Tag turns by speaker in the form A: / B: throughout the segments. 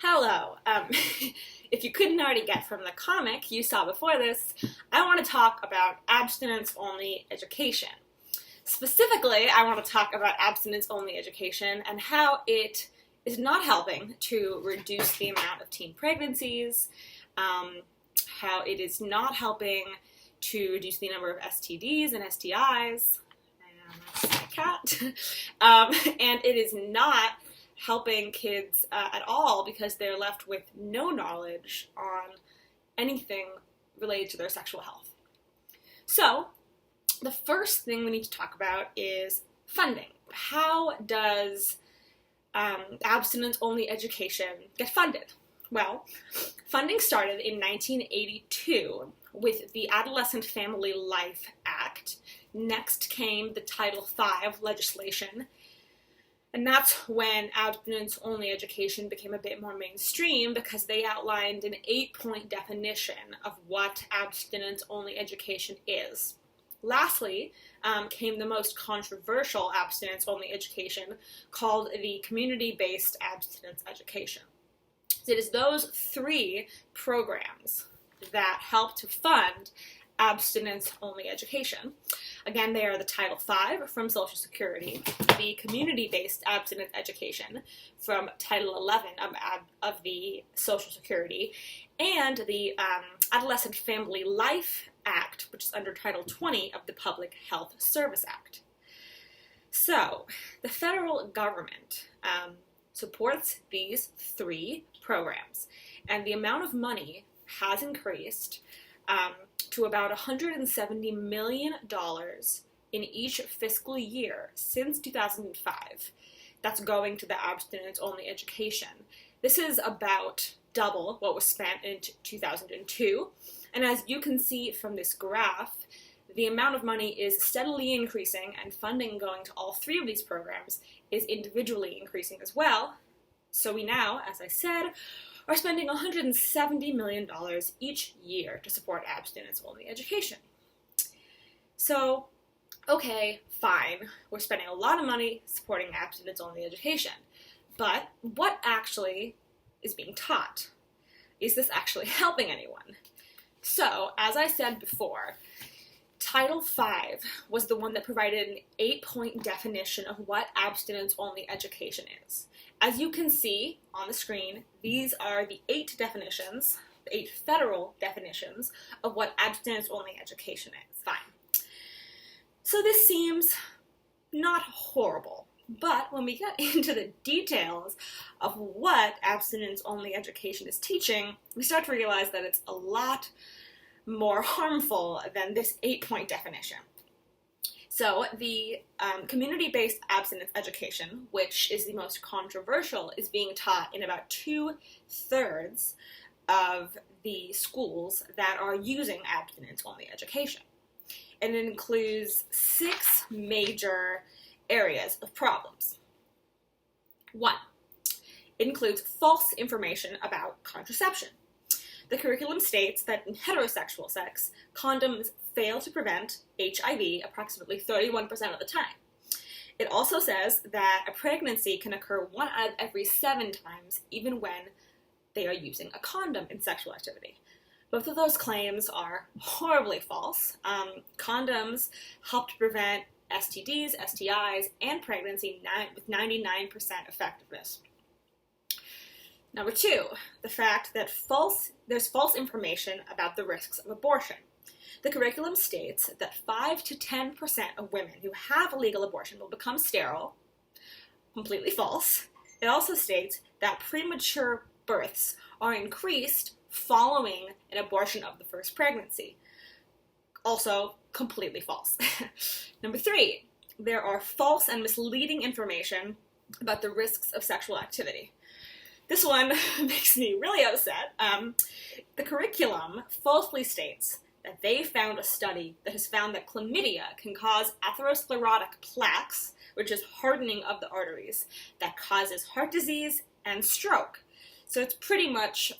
A: Hello. If you couldn't already get from the comic you saw before this, I want to talk about abstinence-only education. Specifically, I want to talk about abstinence-only education and how it is not helping to reduce the amount of teen pregnancies, how it is not helping to reduce the number of STDs and STIs, and that's my cat, and it is not helping kids at all because they're left with no knowledge on anything related to their sexual health. So, the first thing we need to talk about is funding. How does abstinence-only education get funded? Well, funding started in 1982 with the Adolescent Family Life Act. Next came the Title V legislation, and that's when abstinence-only education became a bit more mainstream because they outlined an 8-point definition of what abstinence-only education is. Lastly, came the most controversial abstinence-only education called the community-based abstinence education. It is those three programs that help to fund abstinence-only education. Again, they are the Title V from Social Security, the community-based abstinence education from Title XI of the Social Security, and the Adolescent Family Life Act, which is under Title 20 of the Public Health Service Act. So, the federal government supports these three programs, and the amount of money has increased to about $170 million in each fiscal year since 2005. That's going to the abstinence-only education. This is about double what was spent in 2002, and as you can see from this graph, the amount of money is steadily increasing, and funding going to all three of these programs is individually increasing as well. So we now, as I said, are spending $170 million each year to support abstinence-only education. So, okay, fine, we're spending a lot of money supporting abstinence-only education, but what actually is being taught? Is this actually helping anyone? So, as I said before, Title V was the one that provided an 8-point definition of what abstinence-only education is. As you can see on the screen, these are the 8 definitions, the 8 federal definitions of what abstinence-only education is. Fine. So this seems not horrible, but when we get into the details of what abstinence-only education is teaching, we start to realize that it's a lot more harmful than this 8-point definition. So the community-based abstinence education, which is the most controversial, is being taught in about 2/3 of the schools that are using abstinence-only education. And it includes 6 major areas of problems. 1, it includes false information about contraception. The curriculum states that in heterosexual sex, condoms fail to prevent HIV approximately 31% of the time. It also says that a pregnancy can occur 1 out of every 7 times, even when they are using a condom in sexual activity. Both of those claims are horribly false. Condoms help to prevent STDs, STIs, and pregnancy with 99% effectiveness. Number 2, the fact that there's false information about the risks of abortion. The curriculum states that 5 to 10% of women who have a legal abortion will become sterile. Completely false. It also states that premature births are increased following an abortion of the first pregnancy. Also, completely false. Number 3, there are false and misleading information about the risks of sexual activity. This one makes me really upset. The curriculum falsely states that they found a study that has found that chlamydia can cause atherosclerotic plaques, which is hardening of the arteries, that causes heart disease and stroke. So it's pretty much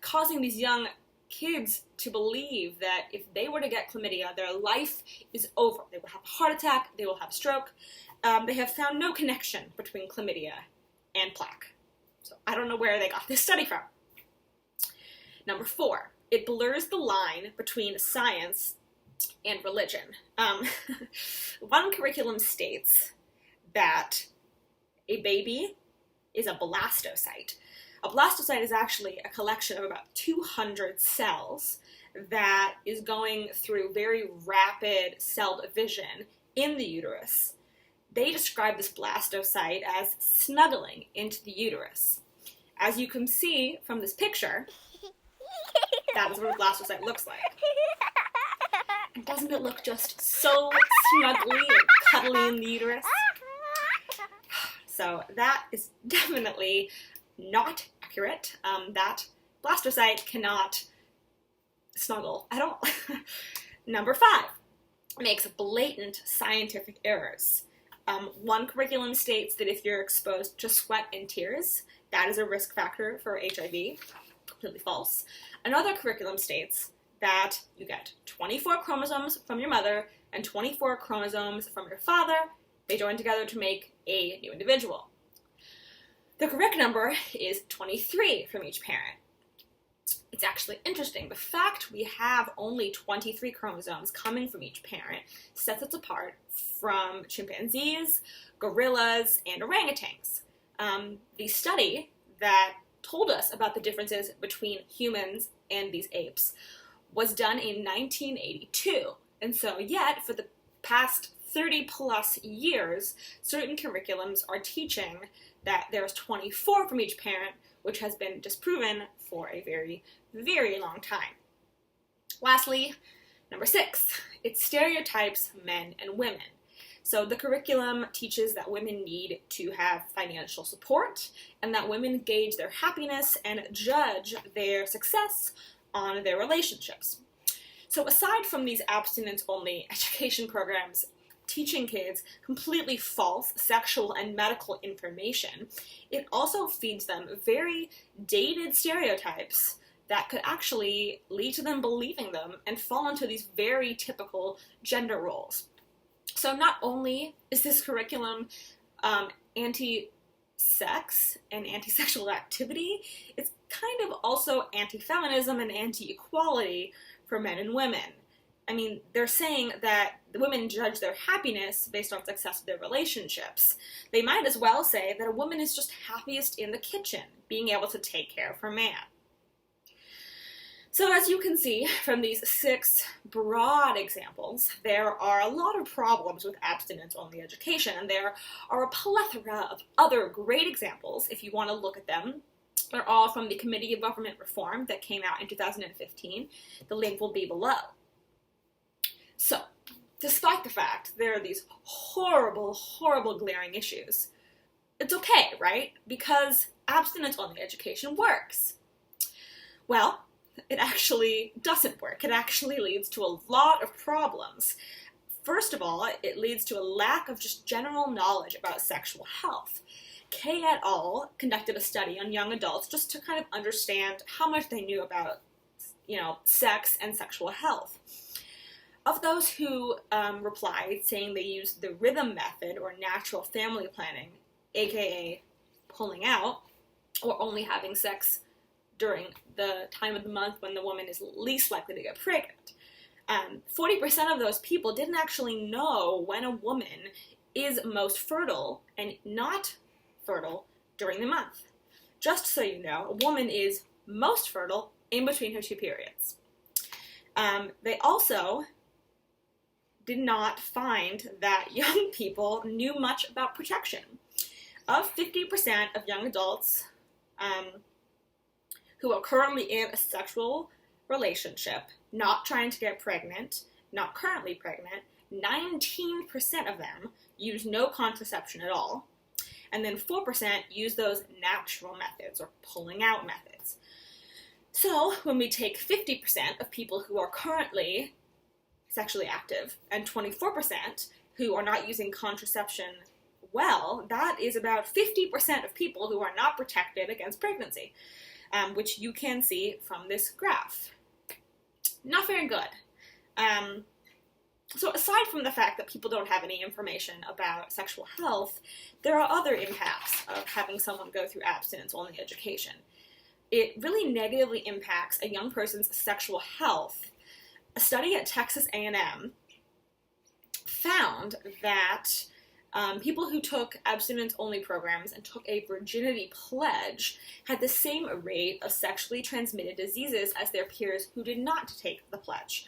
A: causing these young kids to believe that if they were to get chlamydia, their life is over. They will have a heart attack, they will have stroke. They have found no connection between chlamydia and plaque. So I don't know where they got this study from. Number 4, it blurs the line between science and religion. One curriculum states that a baby is a blastocyte. A blastocyte is actually a collection of about 200 cells that is going through very rapid cell division in the uterus. They describe this blastocyte as snuggling into the uterus. As you can see from this picture, that is what a blastocyte looks like. And doesn't it look just so snuggly and cuddly in the uterus? So that is definitely not accurate. That blastocyte cannot snuggle at all. Number 5, makes blatant scientific errors. One curriculum states that if you're exposed to sweat and tears, that is a risk factor for HIV. Completely false. Another curriculum states that you get 24 chromosomes from your mother and 24 chromosomes from your father. They join together to make a new individual. The correct number is 23 from each parent. It's actually interesting. The fact we have only 23 chromosomes coming from each parent sets us apart from chimpanzees, gorillas, and orangutans. The study that told us about the differences between humans and these apes was done in 1982. And so yet, for the past 30 plus years, certain curriculums are teaching that there's 24 from each parent, which has been disproven for a very, very long time. Lastly, number 6, it stereotypes men and women. So the curriculum teaches that women need to have financial support and that women gauge their happiness and judge their success on their relationships. So aside from these abstinence-only education programs teaching kids completely false sexual and medical information, it also feeds them very dated stereotypes that could actually lead to them believing them and fall into these very typical gender roles. So not only is this curriculum anti-sex and anti-sexual activity, it's kind of also anti-feminism and anti-equality for men and women. I mean, they're saying that the women judge their happiness based on success of their relationships. They might as well say that a woman is just happiest in the kitchen, being able to take care of her man. So as you can see from these 6 broad examples, there are a lot of problems with abstinence-only education, and there are a plethora of other great examples if you want to look at them. They're all from the Committee of Government Reform that came out in 2015. The link will be below. So, despite the fact there are these horrible, horrible glaring issues, it's okay, right? Because abstinence-only education works. Well, it actually doesn't work. It actually leads to a lot of problems. First of all, it leads to a lack of just general knowledge about sexual health. Kaye et al. Conducted a study on young adults just to kind of understand how much they knew about, sex and sexual health. Of those who replied saying they used the rhythm method or natural family planning, aka pulling out, or only having sex during the time of the month when the woman is least likely to get pregnant, 40% of those people didn't actually know when a woman is most fertile and not fertile during the month. Just so you know, a woman is most fertile in between her 2 periods. They also did not find that young people knew much about protection. Of 50% of young adults who are currently in a sexual relationship, not trying to get pregnant, not currently pregnant, 19% of them use no contraception at all, and then 4% use those natural methods or pulling out methods. So when we take 50% of people who are currently sexually active and 24% who are not using contraception well, that is about 50% of people who are not protected against pregnancy, which you can see from this graph. Not very good. So aside from the fact that people don't have any information about sexual health, there are other impacts of having someone go through abstinence-only education. It really negatively impacts a young person's sexual health. A study at Texas A&M found that people who took abstinence-only programs and took a virginity pledge had the same rate of sexually transmitted diseases as their peers who did not take the pledge.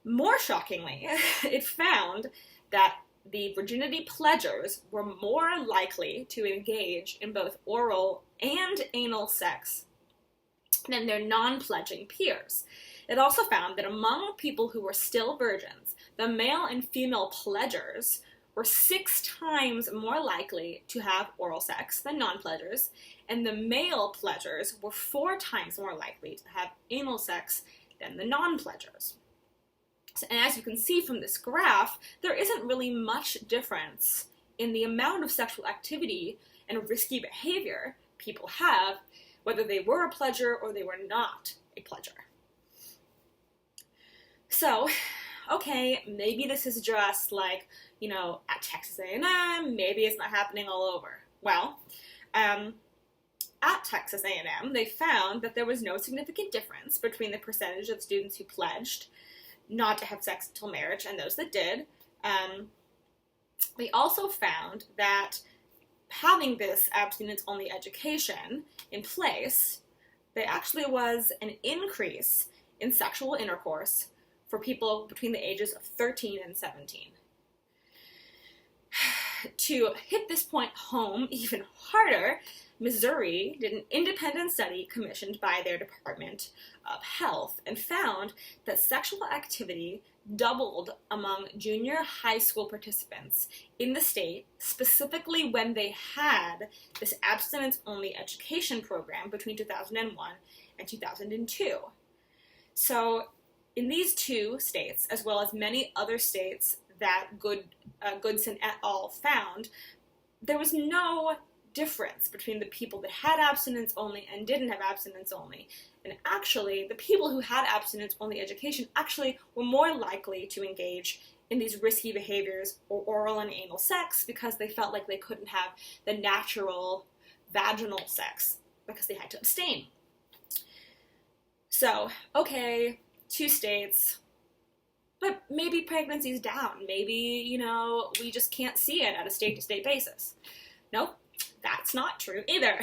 A: More shockingly, it found that the virginity pledgers were more likely to engage in both oral and anal sex than their non-pledging peers. It also found that among people who were still virgins, the male and female pledgers were 6 times more likely to have oral sex than non-pledgers, and the male pledgers were 4 times more likely to have anal sex than the non-pledgers. And as you can see from this graph, there isn't really much difference in the amount of sexual activity and risky behavior people have, whether they were a pledger or they were not a pledger. So, okay, maybe this is just like, at Texas A&M, maybe it's not happening all over. Well, at Texas A&M, they found that there was no significant difference between the percentage of students who pledged not to have sex until marriage and those that did. They also found that having this abstinence-only education in place, there actually was an increase in sexual intercourse for people between the ages of 13 and 17. To hit this point home even harder, Missouri did an independent study commissioned by their Department of Health and found that sexual activity doubled among junior high school participants in the state, specifically when they had this abstinence-only education program between 2001 and 2002. So in these 2 states, as well as many other states that Goodson et al. Found, there was no difference between the people that had abstinence-only and didn't have abstinence-only. And actually, the people who had abstinence-only education actually were more likely to engage in these risky behaviors or oral and anal sex because they felt like they couldn't have the natural vaginal sex because they had to abstain. So, okay, 2 states, but maybe pregnancy's down. Maybe, we just can't see it at a state-to-state basis. Nope. That's not true either.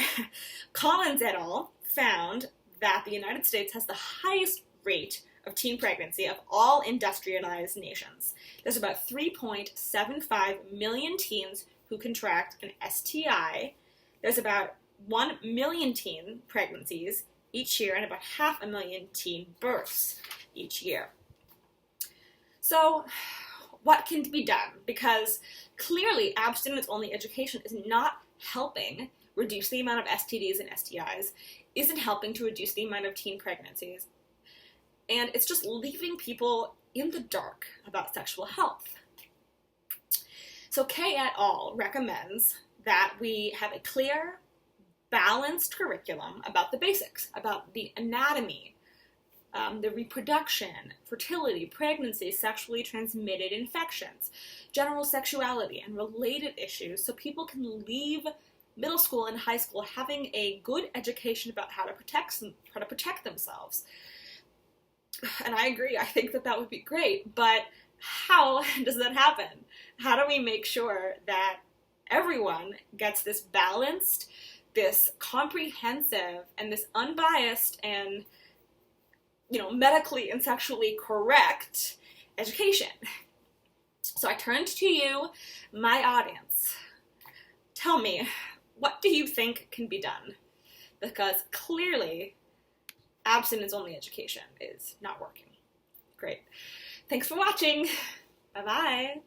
A: Collins et al. Found that the United States has the highest rate of teen pregnancy of all industrialized nations. There's about 3.75 million teens who contract an STI. There's about 1 million teen pregnancies each year and about 500,000 teen births each year. So, what can be done? Because clearly abstinence-only education is not helping reduce the amount of STDs and STIs, isn't helping to reduce the amount of teen pregnancies, and it's just leaving people in the dark about sexual health. So Kaye et al. Recommends that we have a clear, balanced curriculum about the basics, about the anatomy, the reproduction, fertility, pregnancy, sexually transmitted infections, general sexuality, and related issues so people can leave middle school and high school having a good education about how to protect themselves. And I agree, I think that would be great, but how does that happen? How do we make sure that everyone gets this balanced, this comprehensive, and this unbiased and medically and sexually correct education? So I turned to you, my audience. Tell me, what do you think can be done? Because clearly, abstinence-only education is not working. Great. Thanks for watching. Bye-bye.